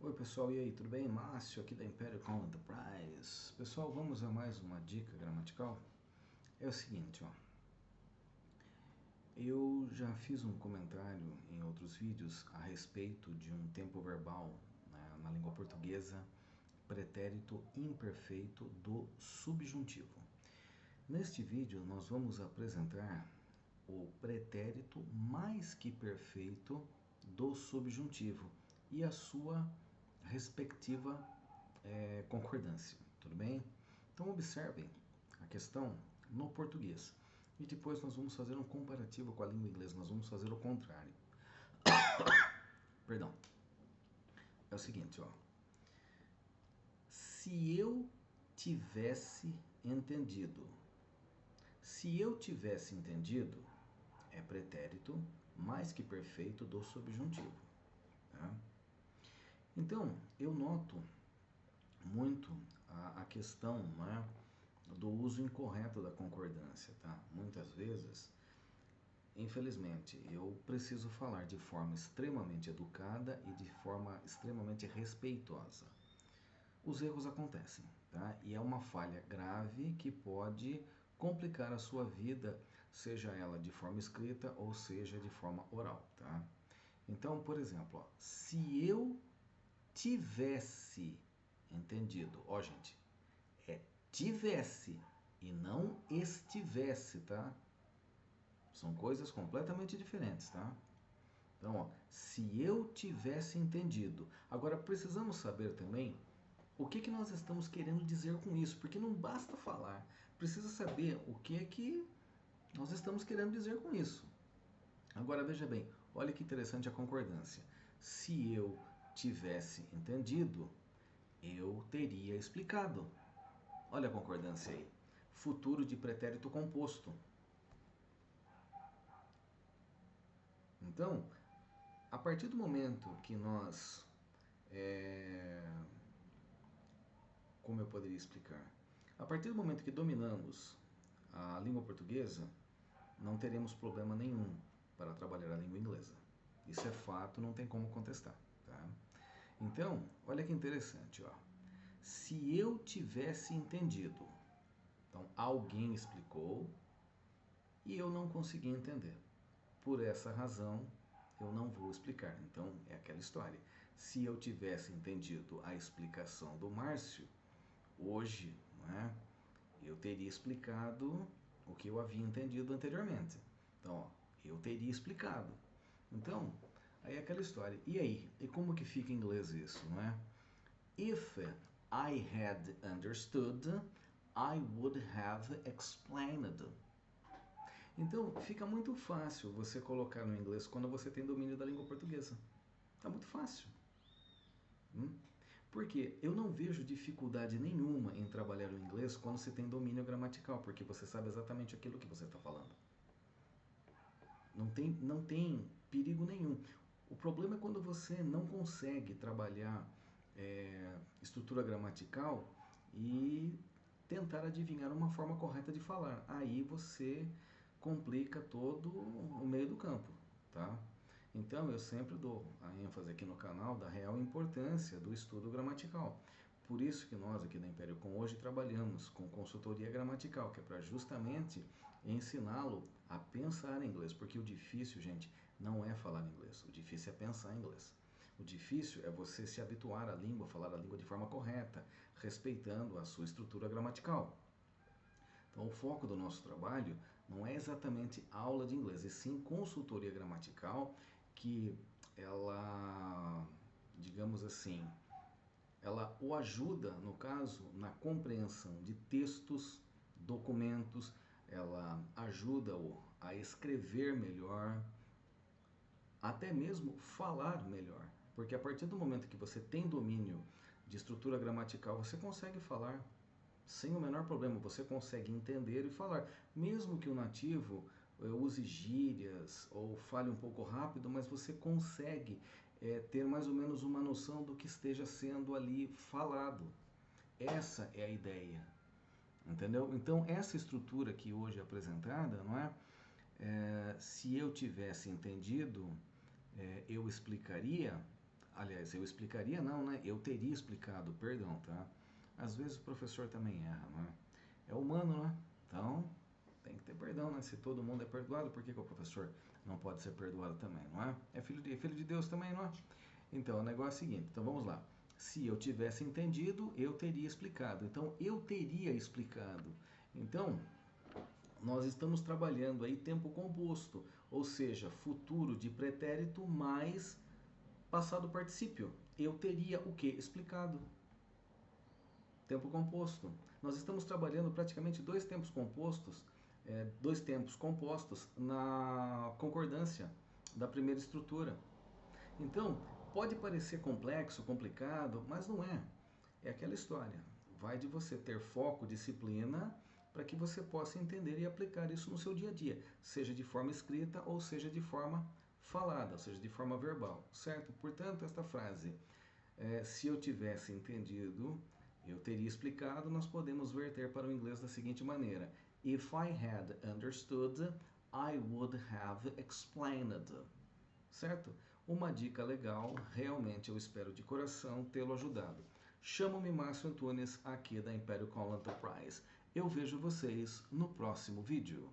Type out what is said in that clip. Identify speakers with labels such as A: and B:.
A: Oi pessoal, e aí, tudo bem? Márcio aqui da Imperial Call Enterprise. Pessoal, vamos a mais uma dica gramatical. É o seguinte, ó. Eu já fiz um comentário em outros vídeos a respeito de um tempo verbal, né, na língua portuguesa, pretérito imperfeito do subjuntivo. Neste vídeo nós vamos apresentar o pretérito mais que perfeito do subjuntivo e a sua respectiva concordância, tudo bem? Então observem a questão no português e depois nós vamos fazer um comparativo com a língua inglesa, nós vamos fazer o contrário. Perdão. É o seguinte, ó. Se eu tivesse entendido. Se eu tivesse entendido é pretérito mais que perfeito do subjuntivo. Tá? Então, eu noto muito a questão, né, do uso incorreto da concordância, tá? Muitas vezes, infelizmente, eu preciso falar de forma extremamente educada e de forma extremamente respeitosa. Os erros acontecem, tá? E é uma falha grave que pode complicar a sua vida, seja ela de forma escrita ou seja de forma oral, tá? Então, por exemplo, ó, se eu tivesse entendido, ó gente, é tivesse e não estivesse, tá? São coisas completamente diferentes, tá? Então, ó, se eu tivesse entendido. Agora, precisamos saber também o que nós estamos querendo dizer com isso, porque não basta falar, precisa saber o que nós estamos querendo dizer com isso. Agora, veja bem, olha que interessante a concordância. Se eu tivesse entendido, eu teria explicado. Olha a concordância aí. Futuro de pretérito composto. Então, a partir do momento que nós... como eu poderia explicar? A partir do momento que dominamos a língua portuguesa, não teremos problema nenhum para trabalhar a língua inglesa. Isso é fato, não tem como contestar. Tá? Então, olha que interessante. Ó. Se eu tivesse entendido, então alguém explicou e eu não consegui entender. Por essa razão, eu não vou explicar. Então, é aquela história. Se eu tivesse entendido a explicação do Márcio, hoje, não é? Eu teria explicado o que eu havia entendido anteriormente. Então, ó, eu teria explicado. Então, aí é aquela história. E aí? E como que fica em inglês isso, não é? If I had understood, I would have explained. Então, fica muito fácil você colocar no inglês quando você tem domínio da língua portuguesa. Tá muito fácil. Porque eu não vejo dificuldade nenhuma em trabalhar o inglês quando você tem domínio gramatical, porque você sabe exatamente aquilo que você está falando. Não tem perigo nenhum. O problema é quando você não consegue trabalhar estrutura gramatical e tentar adivinhar uma forma correta de falar. Aí você complica todo o meio do campo, tá? Então eu sempre dou a ênfase aqui no canal da real importância do estudo gramatical. Por isso que nós aqui da Império Com hoje trabalhamos com consultoria gramatical, que é para justamente ensiná-lo a pensar em inglês, porque o difícil, gente, não é falar inglês, o difícil é pensar em inglês. O difícil é você se habituar à língua, falar a língua de forma correta, respeitando a sua estrutura gramatical. Então, o foco do nosso trabalho não é exatamente aula de inglês, e sim consultoria gramatical, que ela, digamos assim, ela o ajuda, no caso, na compreensão de textos, documentos, ela ajuda-o a escrever melhor, até mesmo falar melhor. Porque a partir do momento que você tem domínio de estrutura gramatical, você consegue falar sem o menor problema, você consegue entender e falar. Mesmo que o nativo use gírias ou fale um pouco rápido, mas você consegue ter mais ou menos uma noção do que esteja sendo ali falado. Essa é a ideia, entendeu? Então, essa estrutura que hoje é apresentada, não é? Se eu tivesse entendido, eu explicaria, aliás, eu explicaria não, né? Eu teria explicado, perdão, tá? Às vezes o professor também erra, não é? É humano, né? Então, tem que ter perdão, né? Se todo mundo é perdoado, por que que o professor não pode ser perdoado também, não é? É filho de Deus também, não é? Então, o negócio é o seguinte, então vamos lá. Se eu tivesse entendido, eu teria explicado. Então, eu teria explicado. Então, nós estamos trabalhando aí tempo composto, ou seja, futuro de pretérito mais passado particípio. Eu teria o que? Explicado. Tempo composto. Nós estamos trabalhando praticamente dois tempos compostos na concordância da primeira estrutura. Então, pode parecer complexo, complicado, mas não é. É aquela história. Vai de você ter foco, disciplina, para que você possa entender e aplicar isso no seu dia a dia, seja de forma escrita ou seja de forma falada, ou seja de forma verbal, certo? Portanto, esta frase, se eu tivesse entendido, eu teria explicado, nós podemos verter para o inglês da seguinte maneira: If I had understood, I would have explained. Certo? Uma dica legal, realmente eu espero de coração tê-lo ajudado. Chamo-me Márcio Antunes, aqui da Império Call Enterprise. Eu vejo vocês no próximo vídeo.